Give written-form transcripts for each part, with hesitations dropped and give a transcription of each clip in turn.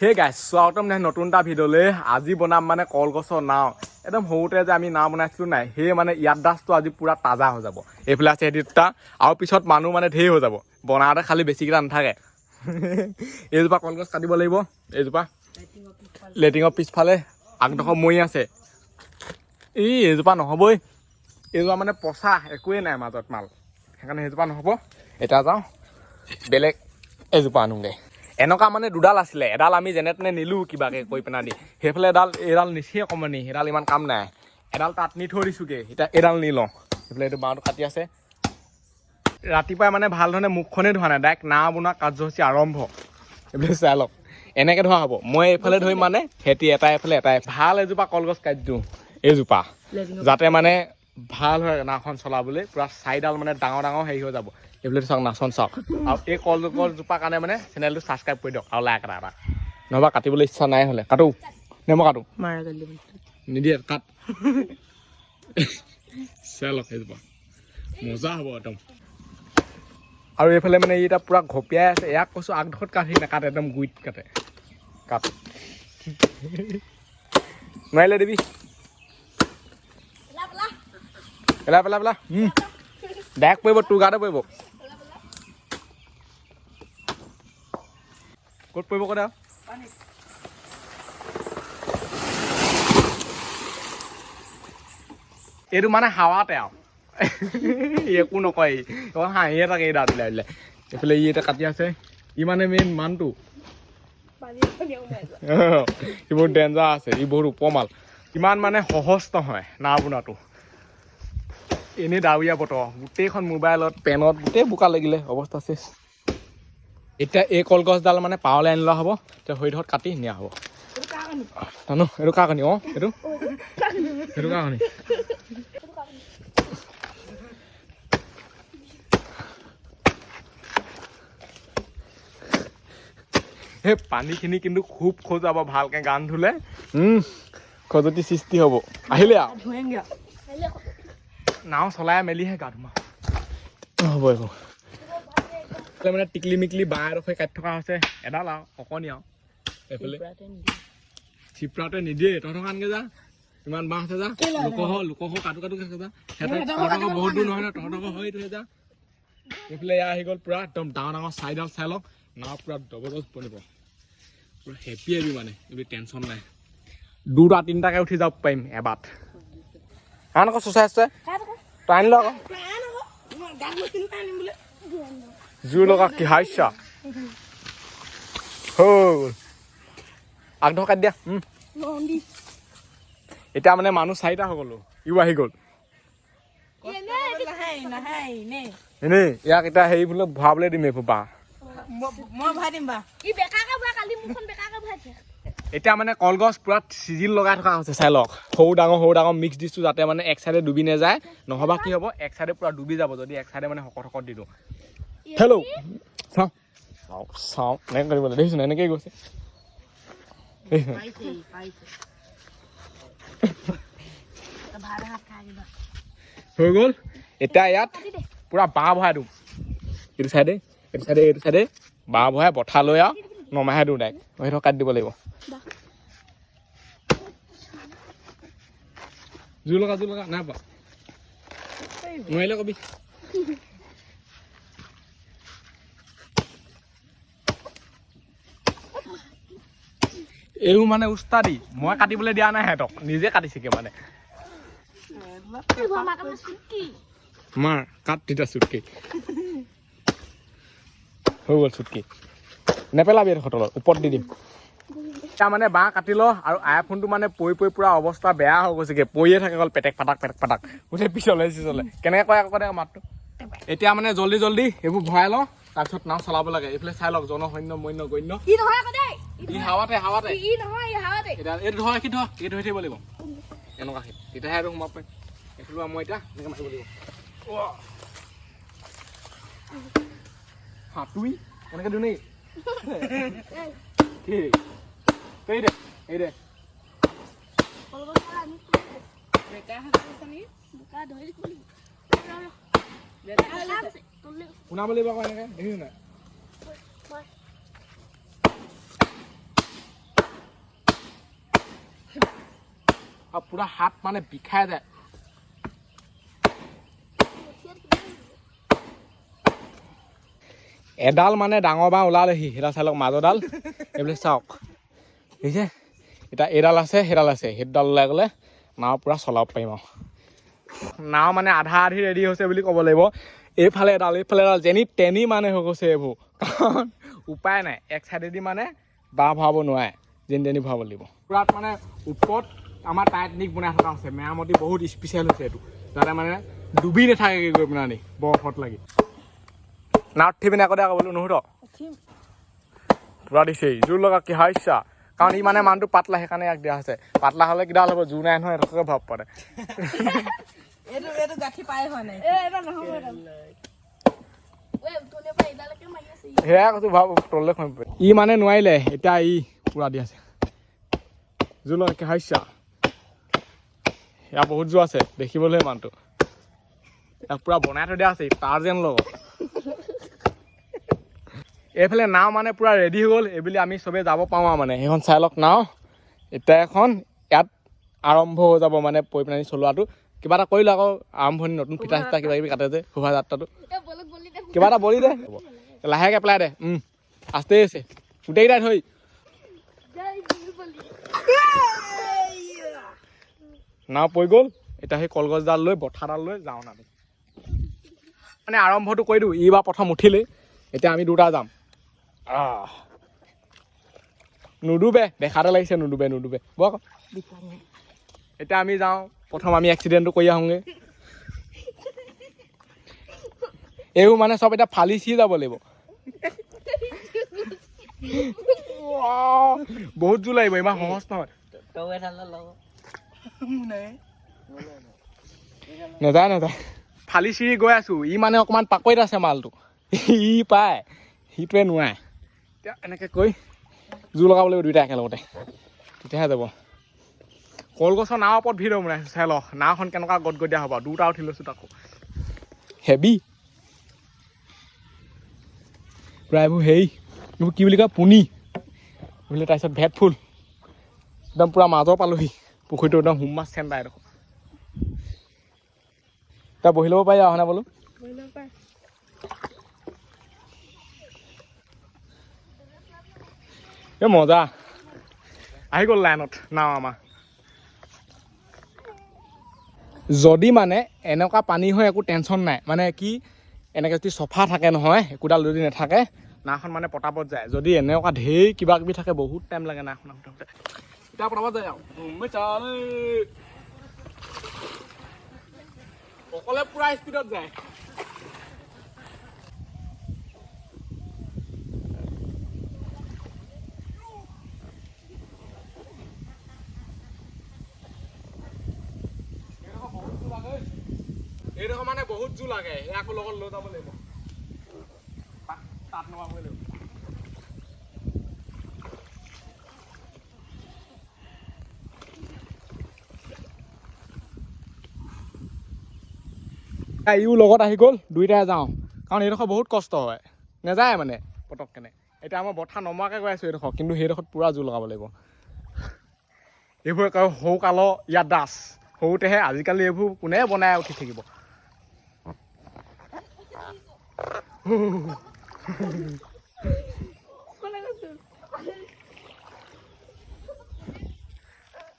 হে গাইছ স্বাগতম নতুন এটা ভিডিঅ'লৈ আজি বনাম মানে কলগছৰ নাও একদম সৰুতে যে আমি নাও বনাইছিলোঁ নাই সেই মানে ইয়াত দাসটো আজি পুৰা তাজা হৈ যাব এইফালে আছে সেই দুটা আৰু পিছত মানুহ মানে ঢেৰ হৈ যাব বনাওঁতে খালি বেছিকেইটা নাথাকে এইজোপা কলগছ কাটিব লাগিব এইজোপা লেটিঙৰ পিছফালে আগডোখৰ মৰি আছে এইজোপা নহ'বই এইজোপা মানে পচা একোৱেই নাই মাজত মাল সেইকাৰণে সেইজোপা নহ'ব এতিয়া যাওঁ বেলেগ এইজোপা আনোগৈ এনেকুৱা মানে দুডাল আছিলে এডাল আমি যেনে তেনে নিলোঁ কিবাকৈ কৈ পেলাই দি সেইফালে এইডাল নিচেই অকণমানি সেইডাল ইমান কাম নাই এডাল তাত নি থৈ দিছোঁগৈ এতিয়া এইডাল নি লওঁ সেইফালে এইটো বাঁহটো কাটি আছে ৰাতিপুৱাই মানে ভাল ধৰণে মুখখনেই ধোৱা নাই ডাইৰেক্ট নাও বনোৱা কাৰ্যসূচী আৰম্ভ এইফালে চাই লওক এনেকৈ ধোৱা হ'ব মই এইফালে ধৰিম মানে সেহেঁতি এটাই এফালে এটাই ভাল এজোপা কলগছ কাটি দিওঁ এইজোপা যাতে মানে ভাল হয় নাওখন চলাবলৈ পূৰা চাৰিডাল মানে ডাঙৰ ডাঙৰ হেৰি হৈ যাব এইবিলাক চাওক নাচন চাওক আৰু এই কলজোপাৰ কাৰণে মানে চেনেলটো ছাবস্ক্ৰাইব কৰি দিয়ক আৰু লাইক এটা নহ'বা কাটিবলৈ ইচ্ছা নাই হ'লে কাটো নে মই কাটো নিদিয়ে কাট চাই লওক সেইজোপা মজা হ'ব একদম আৰু এইফালে মানে ই এটা পূৰা ঘপিয়াই আছে ইয়াক কৈছোঁ আগডোখৰত কাটি নাকাটে একদম গুৰিত কাটে কাট নোৱাৰিলে দিবি পেলা ডাইৰেক্ট পৰিব তোৰ গাতে পৰিব ক'ত পৰিব ক'ত আৰু এইটো মানে হাৱাতে আৰু একো নকয় হাঁহিয়ে থাকে এই দাঁত দিলে এইফালে ই এটা কাটি আছে ই মানে মেইন মানটো ই বহুত ডেঞ্জাৰ আছে ই বহুত উপমাল ইমান মানে সহজ নহয় নাও বনোৱাটো এনেই ডাৱৰীয়া বতৰ গোটেইখন মোবাইলত পেনত গোটেই বোকা লাগিলে অৱস্থা চেছ এতিয়া এই কলগছডাল মানে পাৱলৈ আনি লোৱা হ'ব এতিয়া সৰিয়হত কাটি নিয়া হ'ব জানো এইটো কাৰ কানি এইটো কাৰ কানি সেই পানীখিনি কিন্তু খুব খজুৱাব ভালকৈ গান ধুলে খজুৱতি সৃষ্টি হ'ব আহিলে আৰু নাও চলাই মেলিহে গা ধুমা হ'ব একো মানে টিকলি মিকলি বাঁহ এডোখৰ কাটি থকা হৈছে এডাল আৰু অকণি আৰু এইফালে চিপৰাটোৱে নিদিয়ে তহঁতৰ আনকৈ যা ইমান বাঁহ আছে যা লোকহ কাটো যা সিহঁতৰ বহুত দূৰ নহয় ন তহঁতৰ হৈ থৈ যা এইফালে এয়া আহি গ'ল পূৰা একদম ডাঙৰ ডাঙৰ চাৰিডাল চাই লওক নাও পূৰা জবৰদস্ত বনিব পূৰা হেপী আহিবি মানে এইবোৰ টেনশ্যন নাই দুটা তিনিটাকৈ উঠি যাব পাৰিম এবাৰত আন আকৌ চুচাই আছে তই আনিল আকৌ জোৰ লগা কি হাইছা হ'ল আগধৰ কাটি দিয়া এতিয়া মানে মানুহ চাৰিটা হৈ গ'লো ইও আহি গ'ল এনেই ইয়াক এতিয়া হেৰি বোলে ভৰাবলৈ দিম এইবোৰ বাঁহ এতিয়া মানে কলগছ পূৰা চিজিল লগাই থকা হৈছে চাই লওক সৰু ডাঙৰ মিক্স দিছোঁ যাতে মানে এক চাইডে ডুবি নাযায় নহ'বা কি হ'ব এক চাইডে পূৰা ডুবি যাব যদি এক চাইডে মানে শকত দি দিওঁ হেল্ল' চাওঁ এনেকৈ কৰিব লাগে দেখিছোঁ এনেকৈয়ে গৈছে হৈ গ'ল এতিয়া ইয়াত পূৰা বাঁহ বহাই দিওঁ এইটো চাইডে বাঁহ বহাই বঠা লৈ আৰু নমাহে দিওঁ ডাইৰেক্ট সেইটো কাটি দিব লাগিব জোৰ লগা নাই পা নোৱাৰিলে কবি এইবোৰ মানে উস্তাদি মই কাটিবলৈ দিয়া নাই সিহঁতক নিজে কাটিছেগে মানে মাৰ কাট তেতিয়া চুটকি হৈ গ'ল চুটকি নেপেলাবি এইটো তলত ওপৰত দি দিম এতিয়া মানে বাঁহ কাটি ল আৰু আইফোনটো মানে পৰি পূৰা অৱস্থা বেয়া হৈ গৈছেগৈ পৰিয়ে থাকে অকল পেটেক পাটাক গোটেই পিছলে কেনেকৈ কয় আকৌ মাতটো এতিয়া মানে জল্দি এইবোৰ ভৰাই লওঁ তাৰপিছত নাও চলাব লাগে এইফালে চাই লওক জনসৈন্য মন্য গণ্য ই হাৱাতে এইটো ধৰ এইটো ধৰি থাকিব লাগিব এনেকুৱা তেতিয়াহে আৰু সোমাব পাৰিম এইটো মই এতিয়া এনেকৈ মাৰিব লাগিব সাঁতুৰি এনেকৈ দিওঁ নেকি এই দে শুনাব লাগিব আকৌ এনেকৈ দেখিছোঁ নাই আৰু পুৰা হাত মানে বিষাই যায়। এডাল মানে ডাঙৰ বাঁহ ওলালেহি, সেইডাল চাই লওক মাজৰডাল, এইবিলাক চাওক দেখিছে। এতিয়া এইডাল আছে সেইডাল আছে, সেইডাল ওলাই গ'লে নাও পুৰা চলাব পাৰিম আৰু। নাও মানে আধা আধি ৰেডি হৈছে বুলি ক'ব লাগিব। এইফালে এডাল এইফালে এডাল যেনি তেনি মানে হৈ গৈছে এইবোৰ, কাৰণ উপায় নাই, এক চাইডেদি মানে বাঁহ ভৰাব নোৱাৰে, যেনি তেনি ভৰাব লাগিব। পুৰা মানে ওপৰত আমাৰ টাইটনিক বনাই থকা হৈছে, মেৰামতি বহুত স্পেচিয়েল হৈছে এইটো, যাতে মানে ডুবি নাথাকে গৈ পিনে আনি বৰফত লাগি। নাৱত উঠি পিনে আকৌ দে বোলো নুসুধ পুৰা দিছেই জোৰ লগা কি হাইছা, কাৰণ ই মানে মানুহটো পাতলা, সেইকাৰণে ইয়াক দিয়া হৈছে। পাতলা হ'লে কিডাল হ'ব, জোৰ নাই নহয়, এনেকৈ ভাব পাৰে। সেয়াই কৈছো, ভাব তললৈ খুৱাই পৰে। ই মানে নোৱাৰিলে, এতিয়া ই পুৰা দি আছে জোৰ লগা কি হাইছা। ইয়াৰ বহুত জোৰ আছে দেখিবলৈ, মানুহটো ইয়াক পুৰা বনাই থৈ দিয়া আছে তাৰ যেন লগত। এইফালে নাও মানে পুৰা ৰেডি হৈ গ'ল, এইবুলি আমি চবেই যাব পাৰোঁ আৰু মানে সেইখন চাই লওক নাও। এতিয়া এখন ইয়াত আৰম্ভ হৈ যাব মানে পৰি পেলাই চলোৱাটো। কিবা এটা কৰিলোঁ আকৌ আৰম্ভণি, নতুন ফিটা চিটা কিবা কিবি কাটে যে শোভাযাত্ৰাটো, কিবা এটা বলি দে, লাহেকৈ পেলাই দে, আস্তে আছে গোটেইকেইটাই থৈ। নাও পৰি গ'ল, এতিয়া সেই কলগছডাল লৈ বঠাডাল লৈ যাওঁ আমি মানে আৰম্ভটো কৰি দিওঁ। ই বা প্ৰথম উঠিলেই, এতিয়া আমি দুটা যাম। নুডুবে, দেখাতে লাগিছে নুডুবে নুডুবে বক। এতিয়া আমি যাওঁ, প্ৰথম আমি এক্সিডেণ্টটো কৰি আহোঁগৈ। এইবোৰ মানে চব এতিয়া ফালি চি যাব লাগিব। বহুত জোৰ লাগিব, ইমান সহজ নহয়। নেযায় নেযায়, ফালি চিৰি গৈ আছোঁ। ই মানে অকণমান পাকৈত আছে মালটো, ই পায়, সিটোৱে নোৱাৰে। এতিয়া এনেকৈ কৈ জোৰ লগাব লাগিব দুইটা একেলগতে, তেতিয়াহে যাব। কলগছৰ নাৱৰ ওপৰত ভিৰ বনাইছোঁ, চাই লওক নাওখন কেনেকুৱা গদগদীয়া হ'ব। দুটা উঠি লৈছোঁ তাকো, হেভি প্ৰায় এইবোৰ হেৰি, এইবোৰ কি বুলি কয়, পুনি বোলে। তাৰপিছত ভেট ফুল, একদম পূৰা মাজৰ পালোহি পুখুৰীটো, একদম হুম মাছ চেণ্ডা এডোখৰ। এতিয়া বহি ল'ব পাৰি আৰু হয়নে বোলো। এই মজা আহি গ'ল লাইনত নাও আমাৰ। যদি মানে এনেকুৱা পানী হৈ একো টেনশ্যন নাই, মানে কি এনেকৈ যদি চফা থাকে নহয়, একোডাল যদি নাথাকে, নাওখন মানে পতাপত যায়। যদি এনেকুৱা ঢেৰ কিবা কিবি থাকে, বহুত টাইম লাগে নাওখন উঠোতে। এতিয়া পতাপত যায় আৰু অকলে পুৰা স্পীডত যায়। এইডোখৰ মানে বহুত জোৰ লাগে, আকৌ লগত লৈ যাব লাগিব, তাত নমাবই লাগিব। ইও লগত আহি গ'ল, দুইটাই যাওঁ, কাৰণ এইডোখৰ বহুত কষ্ট হয়, নেযায় মানে পটককেনে। এতিয়া আমাৰ বঠা নমোৱাকৈ গৈ আছোঁ এইডোখৰ, কিন্তু সেইডোখৰত পূৰা জোৰ লগাব লাগিব। এইবোৰ সৰু কালৰ ইয়াত দাস, সৰুতেহে, আজিকালি এইবোৰ কোনে বনাই উঠি থাকিব।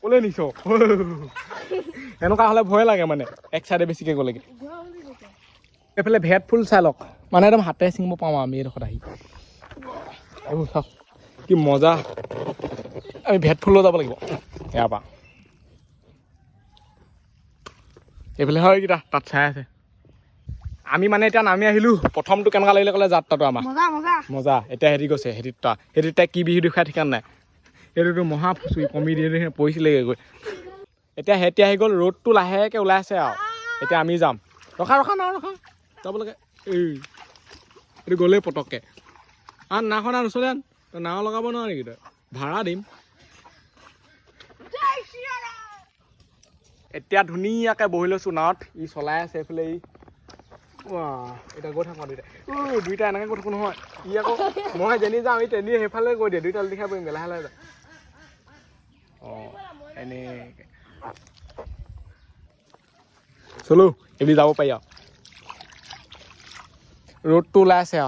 ক'লে নিছ এনেকুৱা হ'লে ভয় লাগে মানে, এক চাইডে বেছিকৈ গ'লেগে। এইফালে ভেট ফুল চাই লওক, মানে একদম হাতেৰে ছিঙিব পাওঁ আমি এইডোখৰত আহি। এইবোৰ চাওক কি মজা। আমি ভেট ফুল লৈ যাব লাগিব ইয়াৰ পৰা। এইফালে হয় এইকেইটা তাত চাই আছে। আমি মানে এতিয়া নামি আহিলোঁ। প্ৰথমটো কেনেকুৱা লাগিলে ক'লে যাত্ৰাটো আমাৰ মজা। এতিয়া হেৰি গৈছে, হেৰিত তাই কি বিহু দেখুৱাই ঠিকান নাই। সেইটোতো মহা ফুচুৰি কমি দিয়ে পৰিছিলেগৈ গৈ। এতিয়া সেহেঁতি আহি গ'ল, ৰ'দটো লাহেকৈ ওলাই আছে আৰু। এতিয়া আমি যাম। ৰখা যাব লাগে। এইটো গ'লেই পটককৈ নাওখন নচলে, তই নাও লগাব নোৱাৰ নেকি? তই ভাড়া দিম। এতিয়া ধুনীয়াকৈ বহি লৈছোঁ নাৱত, ই চলাই আছে এইফালে। ই এতিয়া গৈ থাকোঁ দুইটা এনেকৈ গৈ থাকোঁ নহয়। ই আকৌ মই যেনি যাওঁ ই তেনি সেইফালে গৈ দিয়ে, দুইটা লিখা পৰিম লাহে লাহে যায়। এনেকৈ চলো এইবুলি যাব পাৰি ৰ'দটো ওলাই আছে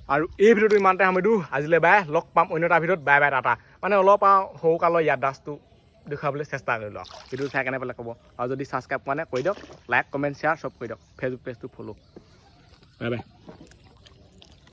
আৰু এই ভিডিঅ'টো ইমানতে সামৰিলোঁ আজিলৈ বাই লগ পাম অন্য এটা ভিডিঅ'ত বাই বাই টাটা মানে অলপ সৰুকালৰ ইয়াত দাসটো দেখুৱাবলৈ চেষ্টা কৰিলোঁ ভিডিঅ' চাই কেনে পেলাই ক'ব আৰু যদি ছাবস্ক্ৰাইব কৰা নাই কৰি দিয়ক লাইক কমেণ্ট শ্বেয়াৰ চব কৰি দিয়ক ফেচবুক পেজটো ফ'ল' বাই বাই